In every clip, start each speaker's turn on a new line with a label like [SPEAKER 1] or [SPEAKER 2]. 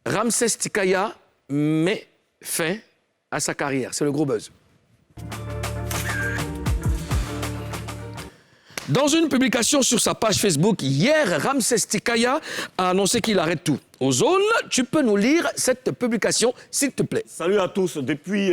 [SPEAKER 1] Ramsès Tikaya met fin à sa carrière. C'est le gros buzz. Dans une publication sur sa page Facebook, hier, Ramsès Tikaya a annoncé qu'il arrête tout. Ozone, tu peux nous lire cette publication, s'il te plaît.
[SPEAKER 2] Salut à tous. Depuis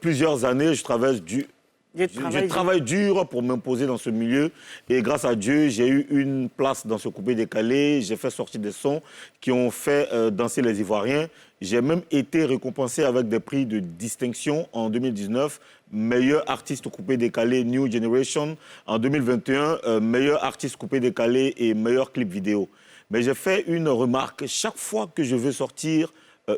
[SPEAKER 2] plusieurs années, je travaille dur pour m'imposer dans ce milieu. Et grâce à Dieu, j'ai eu une place dans ce coupé-décalé. J'ai fait sortir des sons qui ont fait danser les Ivoiriens. J'ai même été récompensé avec des prix de distinction en 2019. Meilleur artiste coupé-décalé New Generation. En 2021, meilleur artiste coupé-décalé et meilleur clip vidéo. Mais j'ai fait une remarque. Chaque fois que je veux sortir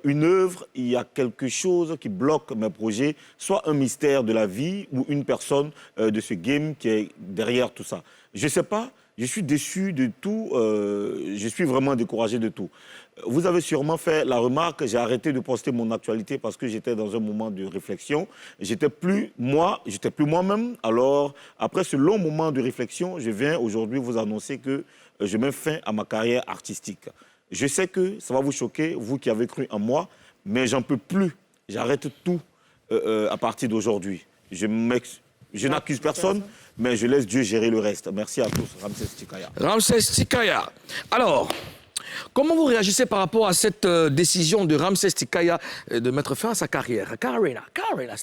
[SPEAKER 2] une œuvre, il y a quelque chose qui bloque mes projets, soit un mystère de la vie ou une personne de ce game qui est derrière tout ça. Je ne sais pas, je suis déçu de tout, je suis vraiment découragé de tout. Vous avez sûrement fait la remarque, j'ai arrêté de poster mon actualité parce que j'étais dans un moment de réflexion. J'étais plus moi-même. Alors, après ce long moment de réflexion, je viens aujourd'hui vous annoncer que je mets fin à ma carrière artistique. Je sais que ça va vous choquer, vous qui avez cru en moi, mais j'en peux plus. J'arrête tout à partir d'aujourd'hui. Je n'accuse personne, mais je laisse Dieu gérer le reste. Merci à tous. Ramsès Tikaya.
[SPEAKER 1] Ramsès Tikaya. Alors, comment vous réagissez par rapport à cette décision de Ramsès Tikaya de mettre fin à sa carrière? Karina,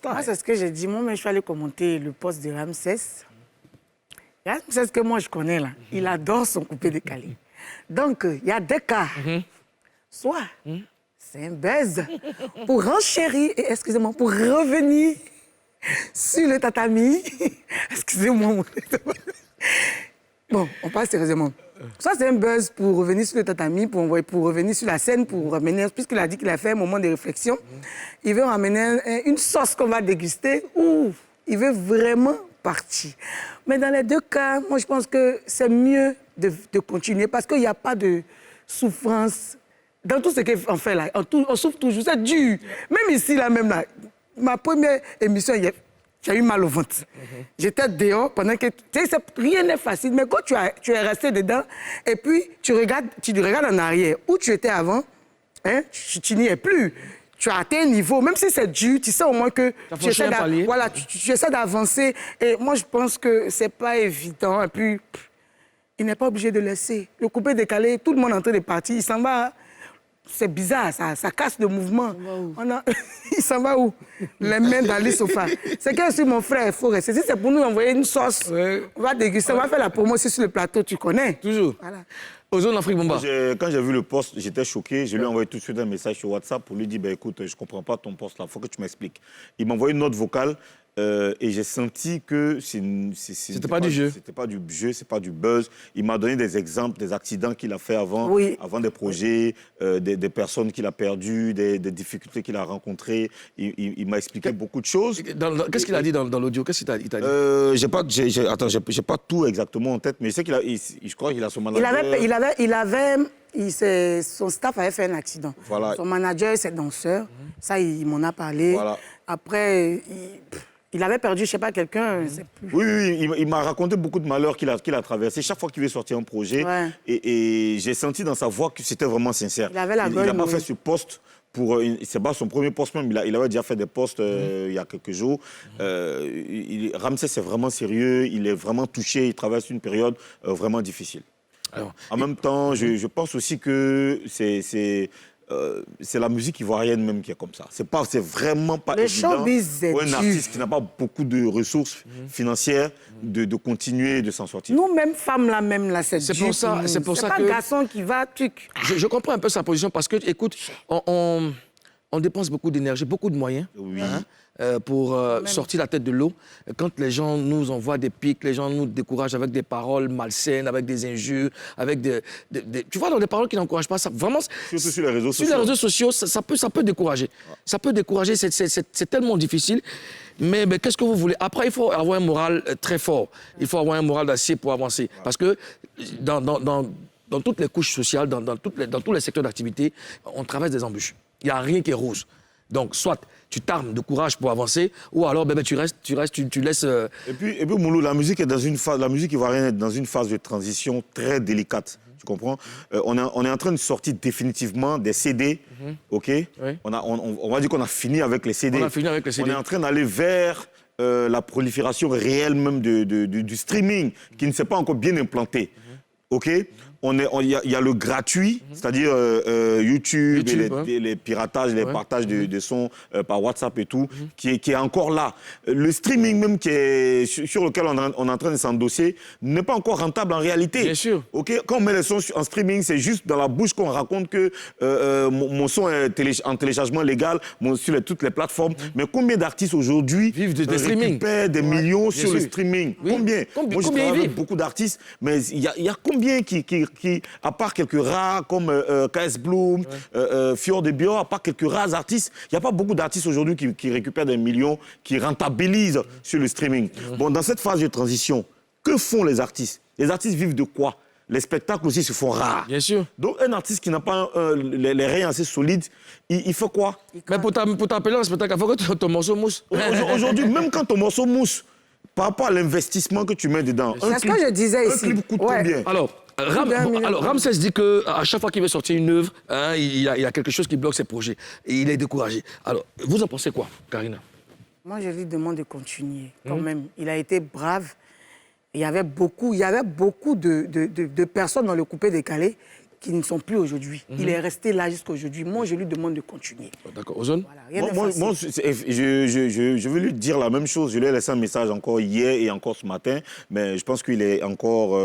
[SPEAKER 3] moi, c'est ce que j'ai dit. Moi, je suis allé commenter le poste de Ramsès. Ramsès que moi, je connais, là, il adore son coupé-décalé. Donc, il y a deux cas. Soit c'est un buzz pour renchérir, et excusez-moi, pour revenir sur le tatami. Excusez-moi. Bon, on parle sérieusement. Soit c'est un buzz pour revenir sur le tatami, pour revenir sur la scène, pour ramener, puisqu'il a dit qu'il a fait un moment de réflexion, il veut ramener une sauce qu'on va déguster, ou il veut vraiment partir. Mais dans les deux cas, moi, je pense que c'est mieux de continuer parce qu'il n'y a pas de souffrance. Dans tout ce qu'on fait là, on souffre toujours, c'est dur. Même ici, là, même là, ma première émission, j'ai eu mal au ventre. J'étais dehors pendant que... Tu sais, rien n'est facile, mais quand tu es resté dedans, et puis tu regardes en arrière, où tu étais avant, hein, tu n'y es plus. Tu as atteint un niveau, même si c'est dur, tu sais au moins que tu essaies d'avancer. Et moi, je pense que c'est pas évident. Et puis, il n'est pas obligé de laisser. Le coupé-décalé, tout le monde est en train de partir, il s'en va. C'est bizarre, ça casse le mouvement. Il s'en va où? Les mains dans les sofas. C'est que si mon frère, il faut rester. Si c'est pour nous envoyer une sauce, on va déguster, on va faire la promo aussi sur le plateau, tu connais.
[SPEAKER 1] Toujours. Voilà. Ozone Afrique Bomba.
[SPEAKER 2] Quand j'ai vu le post, j'étais choqué. Je lui ai envoyé tout de suite un message sur WhatsApp pour lui dire écoute, je ne comprends pas ton post là, il faut que tu m'expliques. Il m'a envoyé une note vocale et j'ai senti que
[SPEAKER 1] c'était pas du jeu.
[SPEAKER 2] C'était pas du jeu, c'est pas du buzz. Il m'a donné des exemples, des accidents qu'il a fait avant des projets, des personnes qu'il a perdues, des difficultés qu'il a rencontrées. Il m'a expliqué beaucoup de choses.
[SPEAKER 1] Qu'est-ce qu'il a dit dans l'audio? Qu'est-ce qu'il t'a dit?
[SPEAKER 2] J'ai pas tout exactement en tête, mais je sais je crois qu'il a son manager.
[SPEAKER 3] Son staff avait fait un accident.
[SPEAKER 2] Voilà.
[SPEAKER 3] Son manager, c'est danseur. Ça, il m'en a parlé.
[SPEAKER 2] Voilà.
[SPEAKER 3] Après, il avait perdu, je ne sais pas, quelqu'un.
[SPEAKER 2] Oui, il m'a raconté beaucoup de malheurs qu'il a traversés chaque fois qu'il veut sortir un projet.
[SPEAKER 3] Ouais.
[SPEAKER 2] Et j'ai senti dans sa voix que c'était vraiment sincère. Il n'a pas fait ce poste pour... C'est pas son premier poste même. Il avait déjà fait des postes il y a quelques jours. Ramsès, c'est vraiment sérieux. Il est vraiment touché. Il traverse une période vraiment difficile. Alors, en même temps, je pense aussi que c'est la musique ivoirienne même qui est comme ça. C'est vraiment pas évident pour un artiste qui n'a pas beaucoup de ressources financières de continuer de s'en sortir.
[SPEAKER 3] Nous-mêmes, femmes, là, c'est dur.
[SPEAKER 1] C'est pour ça
[SPEAKER 3] que... C'est pas un garçon qui va...
[SPEAKER 1] Je comprends un peu sa position parce que, écoute, on dépense beaucoup d'énergie, beaucoup de moyens.
[SPEAKER 2] Oui.
[SPEAKER 1] Pour sortir la tête de l'eau. Quand les gens nous envoient des pics, les gens nous découragent avec des paroles malsaines, avec des injures, avec tu vois, dans des paroles qui n'encouragent pas ça. Vraiment,
[SPEAKER 2] surtout sur les réseaux sociaux.
[SPEAKER 1] Sur les réseaux sociaux, ça peut décourager. Ça peut décourager, c'est tellement difficile. Mais qu'est-ce que vous voulez? Après, il faut avoir un moral très fort. Il faut avoir un moral d'acier pour avancer. Parce que dans toutes les couches sociales, dans tous les secteurs d'activité, on traverse des embûches. Il n'y a rien qui est rose. Donc, soit tu t'armes de courage pour avancer, ou alors tu laisses... Et
[SPEAKER 2] puis Moulou, la musique ivoirienne est dans une phase de transition très délicate. tu comprends? On est en train de sortir définitivement des CD, OK? Oui. On va dire qu'on a fini avec les CD.
[SPEAKER 1] On a fini avec les CD.
[SPEAKER 2] On est en train d'aller vers la prolifération réelle même du streaming, qui ne s'est pas encore bien implanté, OK? Il y a le gratuit, c'est-à-dire YouTube et les piratages, les partages de sons par WhatsApp et tout, qui est encore là. Le streaming même sur lequel on est en train de s'endosser n'est pas encore rentable en réalité.
[SPEAKER 1] Bien sûr.
[SPEAKER 2] Okay? Quand on met les sons en streaming, c'est juste dans la bouche qu'on raconte que mon son est en téléchargement légal sur toutes les plateformes. Mais combien d'artistes aujourd'hui
[SPEAKER 1] vivent de streaming,
[SPEAKER 2] récupèrent des millions sur le streaming?
[SPEAKER 1] Oui.
[SPEAKER 2] Combien? Moi, je travaille avec beaucoup d'artistes, mais il y a combien qui, à part quelques rares comme KS Bloom, Fior de Bio, à part quelques rares artistes, il n'y a pas beaucoup d'artistes aujourd'hui qui récupèrent des millions, qui rentabilisent sur le streaming. Bon, dans cette phase de transition, que font les artistes? Les artistes vivent de quoi? Les spectacles aussi se font rares.
[SPEAKER 1] Bien sûr.
[SPEAKER 2] Donc, un artiste qui n'a pas les reins assez solides, il fait quoi?
[SPEAKER 1] Mais pour t'appeler un spectacle, il faut que ton morceau mousse.
[SPEAKER 2] Aujourd'hui, même quand ton morceau mousse, par rapport à l'investissement que tu mets dedans,
[SPEAKER 3] c'est ce que je disais ici.
[SPEAKER 2] Un clip coûte combien?
[SPEAKER 1] Alors, Ramsès dit qu'à chaque fois qu'il veut sortir une œuvre, il y a quelque chose qui bloque ses projets. Et il est découragé. Alors, vous en pensez quoi, Karina?
[SPEAKER 3] Moi, je lui demande de continuer. Quand même, il a été brave. Il y avait beaucoup de personnes dans le coupé décalé qui ne sont plus aujourd'hui. Il est resté là jusqu'à aujourd'hui. Moi, je lui demande de continuer.
[SPEAKER 1] D'accord. Ozone?
[SPEAKER 3] Voilà,
[SPEAKER 2] moi, je veux lui dire la même chose. Je lui ai laissé un message encore hier et encore ce matin, mais je pense qu'il est encore...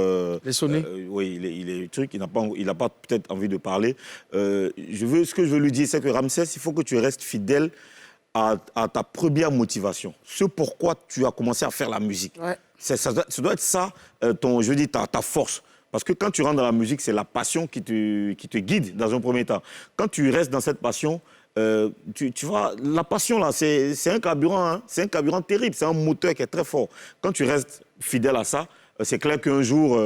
[SPEAKER 1] sonné.
[SPEAKER 2] Oui, il est truc, il n'a pas peut-être envie de parler. Ce que je veux lui dire, c'est que Ramsès, il faut que tu restes fidèle à ta première motivation. Ce pourquoi tu as commencé à faire la musique. Ouais. Ça doit être ça, ta force. Parce que quand tu rentres dans la musique, c'est la passion qui te guide dans un premier temps. Quand tu restes dans cette passion, tu vois, la passion, là, c'est un carburant, hein, c'est un carburant terrible, c'est un moteur qui est très fort. Quand tu restes fidèle à ça, c'est clair qu'un jour,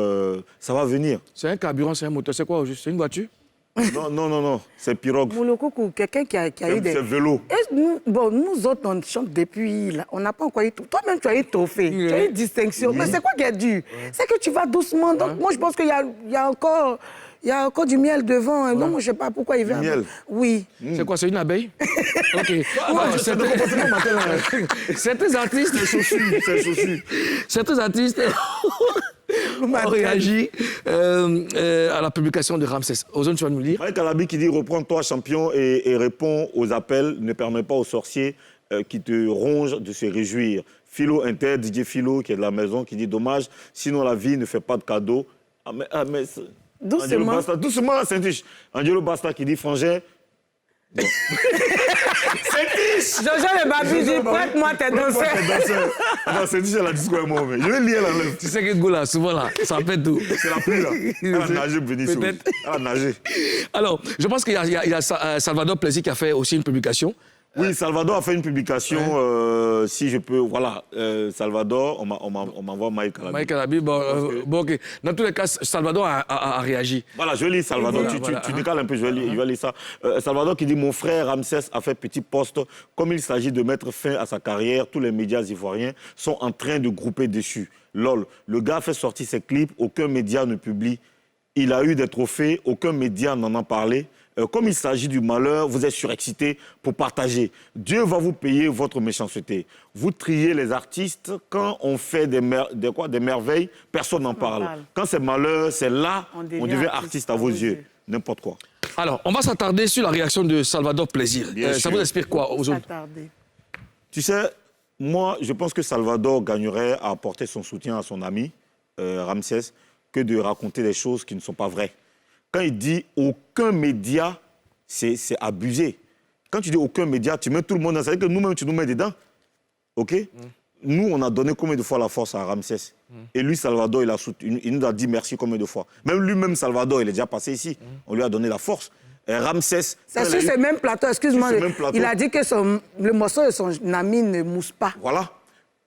[SPEAKER 2] ça va venir.
[SPEAKER 1] C'est un carburant, c'est un moteur, c'est quoi? C'est une voiture?
[SPEAKER 2] Non, c'est pirogue.
[SPEAKER 3] Moulokoukou, quelqu'un qui a eu des...
[SPEAKER 2] C'est vélo.
[SPEAKER 3] Et nous autres, on chante depuis... Là, on n'a pas encore eu... Toi-même, tu as eu trophée, tu as eu distinction. Mais c'est quoi qui est dur? C'est que tu vas doucement. Donc, moi, je pense qu'il y a encore du miel devant. Hein. Donc, je ne sais pas pourquoi il vient...
[SPEAKER 2] Du miel?
[SPEAKER 3] Oui.
[SPEAKER 1] C'est quoi, c'est une abeille? OK. Certains artistes... Certains artistes... ont réagi à la publication de Ramsès. Ozone, tu vas nous lire?
[SPEAKER 2] Mike Alabi qui dit « Reprends-toi champion et réponds aux appels, ne permet pas aux sorciers qui te rongent de se réjouir. » Philo Inter, DJ Philo qui est de la maison, qui dit « Dommage, sinon la vie ne fait pas de cadeaux. »
[SPEAKER 3] Doucement.
[SPEAKER 2] Doucement, Saint-Tiche. Angelo Basta qui dit « Frangin. » Bon.
[SPEAKER 3] Jean-Jean le Babu dit prête-moi tes danseurs.
[SPEAKER 2] Non, c'est dit, elle a dit quoi, moi, mais je vais lire la lèvre.
[SPEAKER 1] Tu sais que Goula, souvent là, ça fait tout.
[SPEAKER 2] C'est la pluie là. Elle a nagé, Benicio.
[SPEAKER 1] Peut-être.
[SPEAKER 2] Elle a nagé.
[SPEAKER 1] Alors, je pense qu'il y a Salvador Plaisir qui a fait aussi une publication.
[SPEAKER 2] Oui, Salvador a fait une publication, si je peux, voilà, Salvador, on m'envoie Mike Alabi.
[SPEAKER 1] Mike Alabi, bon, ok. Dans tous les cas, Salvador a réagi.
[SPEAKER 2] Voilà, je lis Salvador, tu décales un peu, je vais lire ça. Salvador qui dit « Mon frère Ramsès a fait petit poste. Comme il s'agit de mettre fin à sa carrière, tous les médias ivoiriens sont en train de grouper dessus. Lol, le gars fait sortir ses clips, aucun média ne publie. Il a eu des trophées, aucun média n'en a parlé. Comme il s'agit du malheur, vous êtes surexcité pour partager. Dieu va vous payer votre méchanceté. Vous triez les artistes. Quand on fait des merveilles, personne n'en parle. Quand c'est malheur, c'est là on devient artiste à vos yeux. N'importe quoi.
[SPEAKER 1] Alors, on va s'attarder sur la réaction de Salvador Plaisir. Ça vous inspire quoi aux autres?
[SPEAKER 2] Tu sais, moi, je pense que Salvador gagnerait à apporter son soutien à son ami, Ramsès, que de raconter des choses qui ne sont pas vraies. Quand il dit « aucun média », c'est abusé. Quand tu dis « aucun média », tu mets tout le monde dans ça. C'est-à-dire que nous-mêmes, tu nous mets dedans. OK? Nous, on a donné combien de fois la force à Ramsès? Et lui, Salvador, il nous a dit merci combien de fois. Même lui-même, Salvador, il est déjà passé ici. On lui a donné la force. Et Ramsès...
[SPEAKER 3] C'est sur ce même plateau, excuse-moi. Il a dit que le morceau de son ami ne mousse pas.
[SPEAKER 2] Voilà.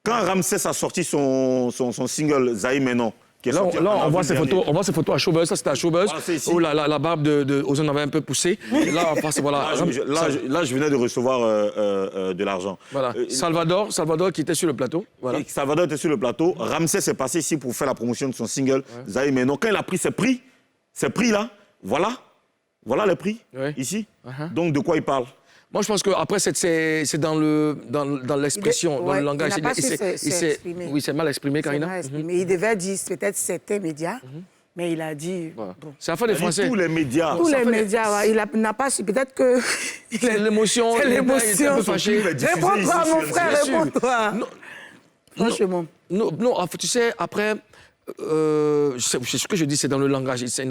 [SPEAKER 2] Quand Ramsès a sorti son single « Zaï Menon »,
[SPEAKER 1] Là, on voit ces photos à Showbuzz. Ça, c'était à Showbuzz, où la barbe de Ozone avait un peu poussé. Et là, en face, voilà.
[SPEAKER 2] Là, je venais de recevoir de l'argent.
[SPEAKER 1] Voilà. Salvador qui était sur le plateau. Voilà.
[SPEAKER 2] Salvador était sur le plateau. Ramsès est passé ici pour faire la promotion de son single, Zaï Menon. Quand il a pris ses prix, ces prix-là, voilà les prix,
[SPEAKER 1] Oui.
[SPEAKER 2] ici. Donc, de quoi il parle?
[SPEAKER 1] Moi, je pense qu'après, c'est dans l'expression, dans
[SPEAKER 3] Ouais,
[SPEAKER 1] le langage.
[SPEAKER 3] il n'a pas su s'exprimer.
[SPEAKER 1] Oui, c'est mal exprimé,
[SPEAKER 3] C'est
[SPEAKER 1] Karina.
[SPEAKER 3] mal exprimé. Il devait dire peut-être certains médias, mais il a dit...
[SPEAKER 1] Voilà.
[SPEAKER 3] bon.
[SPEAKER 1] C'est la fin des Français.
[SPEAKER 2] Tous les médias.
[SPEAKER 3] Tous
[SPEAKER 1] ça
[SPEAKER 3] les
[SPEAKER 1] fait
[SPEAKER 3] médias, ouais, il n'a pas su. Peut-être que...
[SPEAKER 1] C'est l'émotion.
[SPEAKER 3] C'est
[SPEAKER 1] il était un
[SPEAKER 3] l'émotion.
[SPEAKER 1] peu fâché.
[SPEAKER 3] Réponds-toi, mon frère,
[SPEAKER 1] Bien sûr.
[SPEAKER 3] réponds-toi.
[SPEAKER 1] Non,
[SPEAKER 3] Franchement.
[SPEAKER 1] non, en fait, tu sais, après, c'est ce que je dis, c'est dans le langage. Il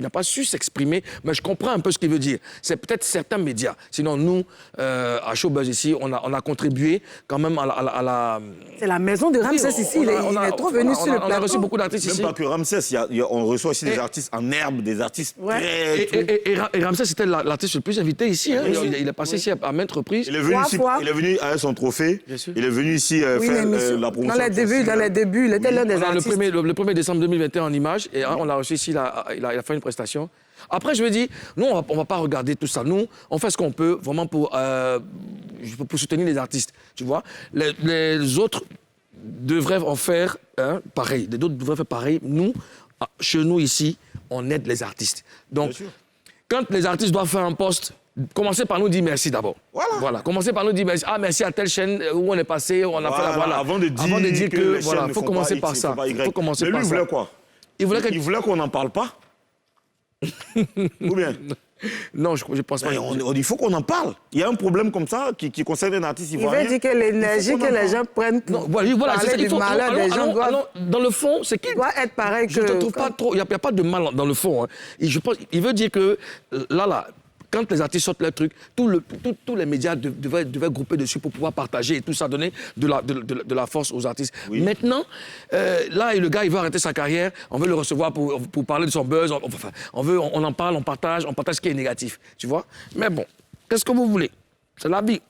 [SPEAKER 1] n'a pas su s'exprimer, mais je comprends un peu ce qu'il veut dire. C'est peut-être certains médias. Sinon, nous, à Showbuzz ici, on a contribué quand même à la...
[SPEAKER 3] C'est la maison de Ramsès ici. Il est trop venu sur le plateau.
[SPEAKER 1] On a reçu beaucoup d'artistes ici.
[SPEAKER 2] Même pas que Ramsès, on reçoit aussi des artistes en herbe, des artistes très...
[SPEAKER 1] Et Ramsès, c'était l'artiste le plus invité ici. Hein. Il est passé ici à maintes reprises.
[SPEAKER 2] Il est venu ici, il est venu avec son trophée.
[SPEAKER 1] Bien sûr.
[SPEAKER 2] Il est venu ici faire la promotion.
[SPEAKER 3] Dans les débuts, il était l'un des artistes.
[SPEAKER 1] Le 1er décembre 2021 en images, et on l'a reçu ici, il a fait une prestation. Après, je me dis, nous, on ne va pas regarder tout ça. Nous, on fait ce qu'on peut vraiment pour soutenir les artistes, tu vois. Les autres devraient en faire pareil. Les autres devraient faire pareil. Nous, chez nous ici, on aide les artistes. Donc, quand les artistes doivent faire un poste, commencez par nous dire merci d'abord. Voilà. Commencez par nous dire merci. Ah, merci à telle chaîne où on est passé, on a fait la voilà.
[SPEAKER 2] Avant de dire que
[SPEAKER 1] voilà, il faut commencer par ça. Il faut commencer
[SPEAKER 2] Mais lui,
[SPEAKER 1] par
[SPEAKER 2] il
[SPEAKER 1] ça.
[SPEAKER 2] voulait quoi? Il voulait qu'on n'en parle pas? Ou bien?
[SPEAKER 1] Non, je pense pas.
[SPEAKER 2] Il faut qu'on en parle. Il y a un problème comme ça qui concerne un artiste
[SPEAKER 3] Il
[SPEAKER 2] ivoirien.
[SPEAKER 3] veut dire que l'énergie que les gens prennent pour
[SPEAKER 1] Voilà, c'est ça.
[SPEAKER 3] parler du malheur des gens
[SPEAKER 1] dans le fond, c'est qu'il
[SPEAKER 3] doit être pareil que...
[SPEAKER 1] Je ne trouve pas trop. Il n'y a pas de mal dans le fond. Hein. Et je pense, il veut dire que là, quand les artistes sortent leur truc, tous les médias devaient grouper dessus pour pouvoir partager et tout ça, donner de la force aux artistes.
[SPEAKER 2] Oui.
[SPEAKER 1] Maintenant, là, le gars, il veut arrêter sa carrière, on veut le recevoir pour parler de son buzz, on en parle, on partage ce qui est négatif, tu vois. Mais bon, qu'est-ce que vous voulez? C'est la vie.